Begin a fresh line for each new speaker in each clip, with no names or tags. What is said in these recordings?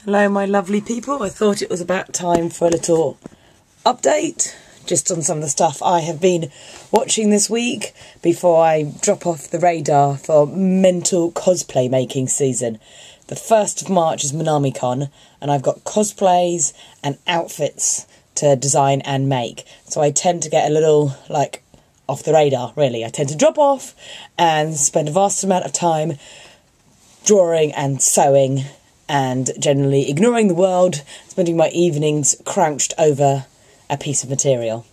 Hello my lovely people, I thought it was about time for a little update just on some of the stuff I have been watching this week before I drop off the radar for mental cosplay making season. The 1st of March is Minami-con and I've got cosplays and outfits to design and make, so I tend to get a little off the radar really. I tend to drop off and spend a vast amount of time drawing and sewing and generally ignoring the world, spending my evenings crouched over a piece of material.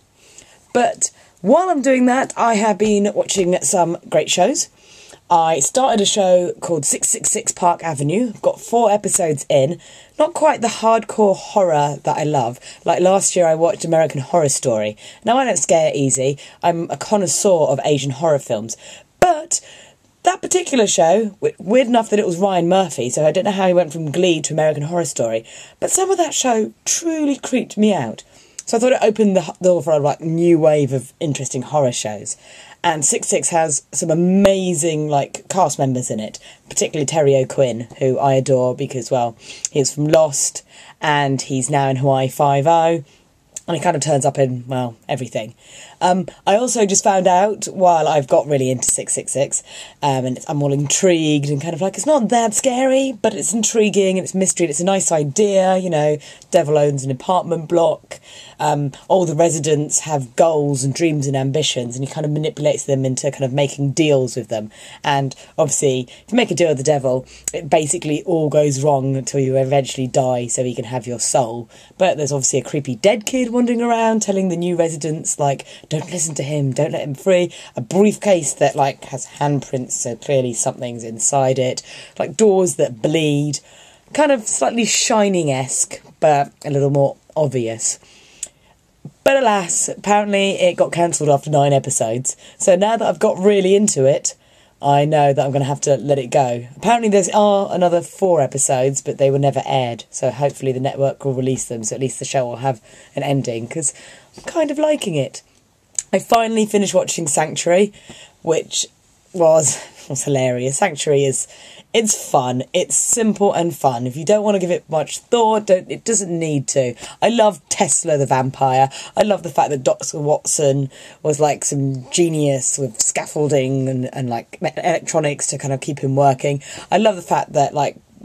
But while I'm doing that, I have been watching some great shows. I started a show called 666 Park Avenue. I've got 4 episodes in. Not quite the hardcore horror that I love. Like last year I watched American Horror Story. Now I don't scare easy. I'm a connoisseur of Asian horror films. But that particular show, weird enough that it was Ryan Murphy, so I don't know how he went from Glee to American Horror Story, but some of that show truly creeped me out. So I thought it opened the door for a new wave of interesting horror shows. And 666 has some amazing cast members in it, particularly Terry O'Quinn, who I adore because, well, he was from Lost and he's now in Hawaii 5-0. And he kind of turns up in, well, everything. I also just found out, while I've got really into 666, and I'm all intrigued and kind of it's not that scary, but it's intriguing and it's mystery and it's a nice idea, you know, devil owns an apartment block, all the residents have goals and dreams and ambitions, and he kind of manipulates them into kind of making deals with them. And obviously, if you make a deal with the devil, it basically all goes wrong until you eventually die so he can have your soul. But there's obviously a creepy dead kid wandering around telling the new residents, don't listen to him, don't let him free. A briefcase that, has handprints, so clearly something's inside it. Doors that bleed. Kind of slightly Shining-esque, but a little more obvious. But alas, apparently it got cancelled after 9 episodes. So now that I've got really into it, I know that I'm going to have to let it go. Apparently there are another 4 episodes, but they were never aired. So hopefully the network will release them, so at least the show will have an ending, because I'm kind of liking it. I finally finished watching Sanctuary, which was hilarious. Sanctuary it's fun. It's simple and fun. If you don't want to give it much thought, it doesn't need to. I love Tesla the vampire. I love the fact that Dr. Watson was some genius with scaffolding and electronics to kind of keep him working. I love the fact that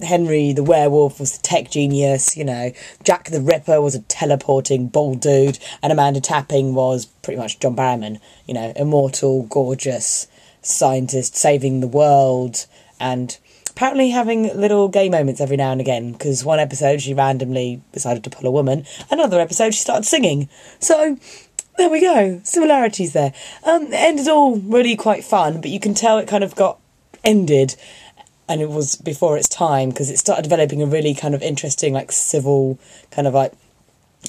Henry the werewolf was a tech genius, you know. Jack the Ripper was a teleporting bald dude, and Amanda Tapping was pretty much John Barrowman, you know, immortal, gorgeous scientist saving the world, and apparently having little gay moments every now and again, because one episode she randomly decided to pull a woman, another episode she started singing. So there we go, similarities there. It ended all really quite fun, but you can tell it kind of got ended, and it was before its time, because it started developing a really kind of interesting civil kind of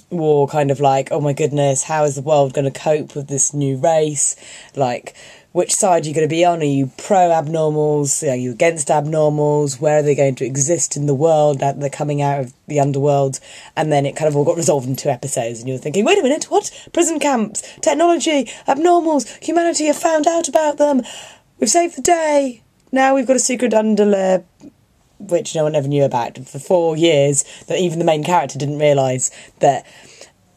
war, kind of oh my goodness, how is the world going to cope with this new race, which side are you going to be on? Are you pro-abnormals? Are you against abnormals? Where are they going to exist in the world now that they're coming out of the underworld? And then it kind of all got resolved in 2 episodes, and you were thinking, wait a minute, what? Prison camps, technology, abnormals, humanity have found out about them. We've saved the day. Now we've got a secret underlayer, which no one ever knew about for 4 years, that even the main character didn't realise that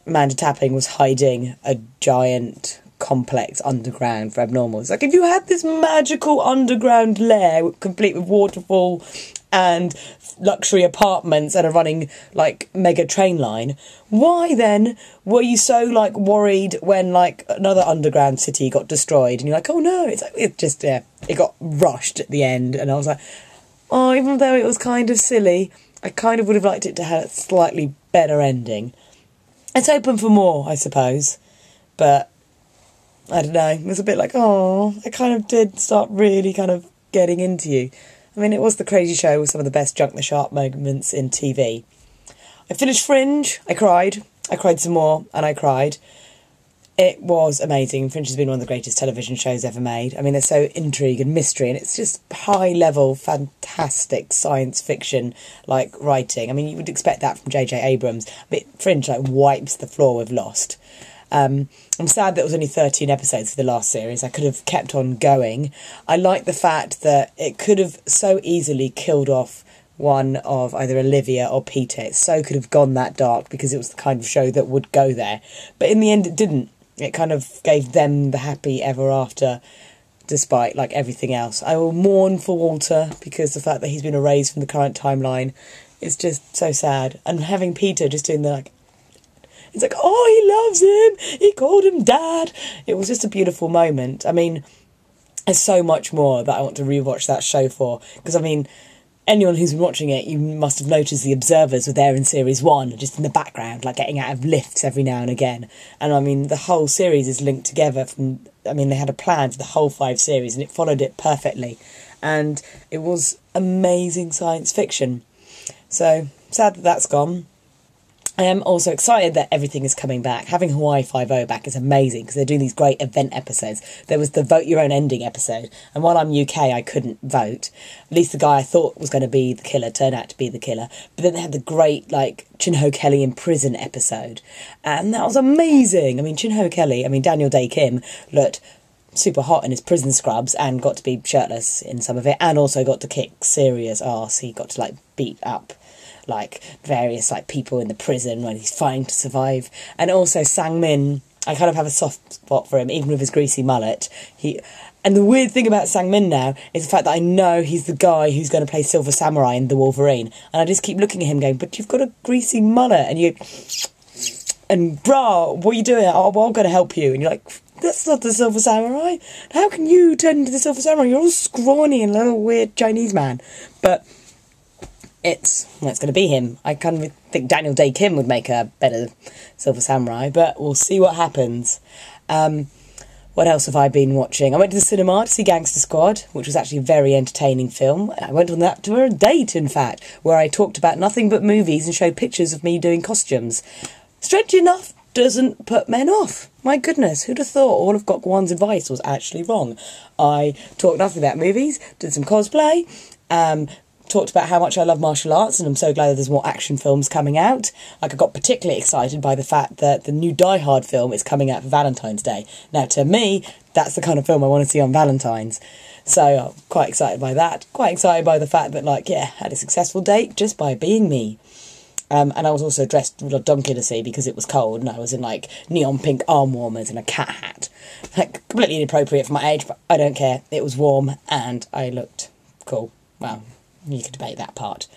Amanda Tapping was hiding a giant complex underground for abnormals. If you had this magical underground lair complete with waterfall and luxury apartments and a running mega train line, why then were you so worried when another underground city got destroyed and you're oh no, it got rushed at the end? And I was oh, even though it was kind of silly, I kind of would have liked it to have a slightly better ending. It's open for more, I suppose, but I don't know, it was a bit oh, I kind of did start really kind of getting into you. I mean, it was the crazy show with some of the best Junk the Shark moments in TV. I finished Fringe, I cried some more, and I cried. It was amazing. Fringe has been one of the greatest television shows ever made. I mean, there's so intrigue and mystery, and it's just high-level, fantastic science fiction, writing. I mean, you would expect that from J.J. Abrams, but Fringe, wipes the floor with Lost. I'm sad that it was only 13 episodes for the last series. I could have kept on going. I like the fact that it could have so easily killed off one of either Olivia or Peter. It so could have gone that dark because it was the kind of show that would go there. But in the end, it didn't. It kind of gave them the happy ever after, despite, like, everything else. I will mourn for Walter because the fact that he's been erased from the current timeline is just so sad. And having Peter just doing the, like, it's like, oh, he loves him, he called him Dad. It was just a beautiful moment. I mean, there's so much more that I want to rewatch that show for. Because, I mean, anyone who's been watching it, you must have noticed the observers were there in series 1, just in the background, like getting out of lifts every now and again. And I mean, the whole series is linked together from, I mean, they had a plan for the whole 5 series and it followed it perfectly. And it was amazing science fiction. So, sad that that's gone. I am also excited that everything is coming back. Having Hawaii Five-0 back is amazing because they're doing these great event episodes. There was the Vote Your Own Ending episode, and while I'm UK, I couldn't vote. At least the guy I thought was going to be the killer turned out to be the killer. But then they had the great, like, Chin-Ho Kelly in prison episode, and that was amazing. I mean, Chin-Ho Kelly, Daniel Day-Kim looked super hot in his prison scrubs and got to be shirtless in some of it, and also got to kick serious arse. He got to, like, beat up like various like people in the prison when he's fighting to survive. And also Sang-min, I kind of have a soft spot for him, even with his greasy mullet. And the weird thing about Sang-min now is the fact that I know he's the guy who's going to play Silver Samurai in The Wolverine, and I just keep looking at him going, but you've got a greasy mullet, and brah, what are you doing? Oh, well, I'm going to help you. And you're like, that's not the Silver Samurai. How can you turn into the Silver Samurai? You're all scrawny and a little weird Chinese man. But it's going to be him. I kind of think Daniel Day-Kim would make a better Silver Samurai, but we'll see what happens. What else have I been watching? I went to the cinema to see Gangster Squad, which was actually a very entertaining film. I went on that to a date, in fact, where I talked about nothing but movies and showed pictures of me doing costumes. Strangely enough, doesn't put men off. My goodness, who'd have thought all of Gok Wan's advice was actually wrong? I talked nothing about movies, did some cosplay, talked about how much I love martial arts, and I'm so glad that there's more action films coming out. Like, I got particularly excited by the fact that the new Die Hard film is coming out for Valentine's Day. Now, to me, that's the kind of film I want to see on Valentine's. So, I'm quite excited by that. Quite excited by the fact that, like, yeah, had a successful date just by being me. And I was also dressed ridiculously because it was cold, and I was in, like, neon pink arm warmers and a cat hat. Like, completely inappropriate for my age, but I don't care. It was warm, and I looked cool. Well, you could debate that part.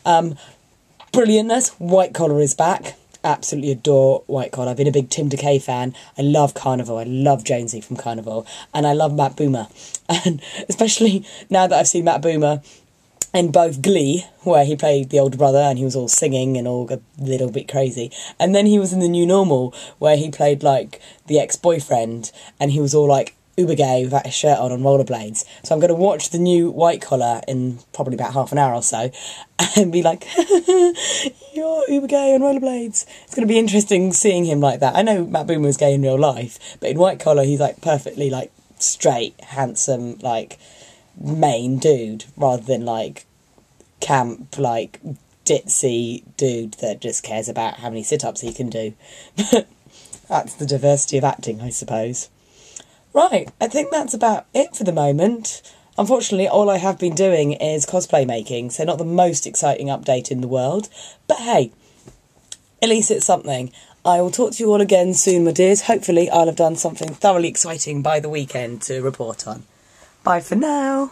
Brilliantness. White Collar is back. Absolutely adore White Collar. I've been a big Tim DeKay fan. I love Carnival. I love Jonesy from Carnival. And I love Matt Boomer. And especially now that I've seen Matt Boomer in both Glee, where he played the older brother and he was all singing and all a little bit crazy. And then he was in The New Normal, where he played, like, the ex-boyfriend, and he was all, like, uber gay without his shirt on rollerblades. So I'm going to watch the new White Collar in probably about half an hour or so and be like, you're uber gay on rollerblades. It's going to be interesting seeing him like that. I know Matt Boomer is gay in real life, but in White Collar he's like perfectly like straight, handsome, like main dude, rather than like camp, like ditzy dude that just cares about how many sit-ups he can do. That's the diversity of acting, I suppose. Right, I think that's about it for the moment. Unfortunately, all I have been doing is cosplay making, so not the most exciting update in the world. But hey, at least it's something. I will talk to you all again soon, my dears. Hopefully I'll have done something thoroughly exciting by the weekend to report on. Bye for now.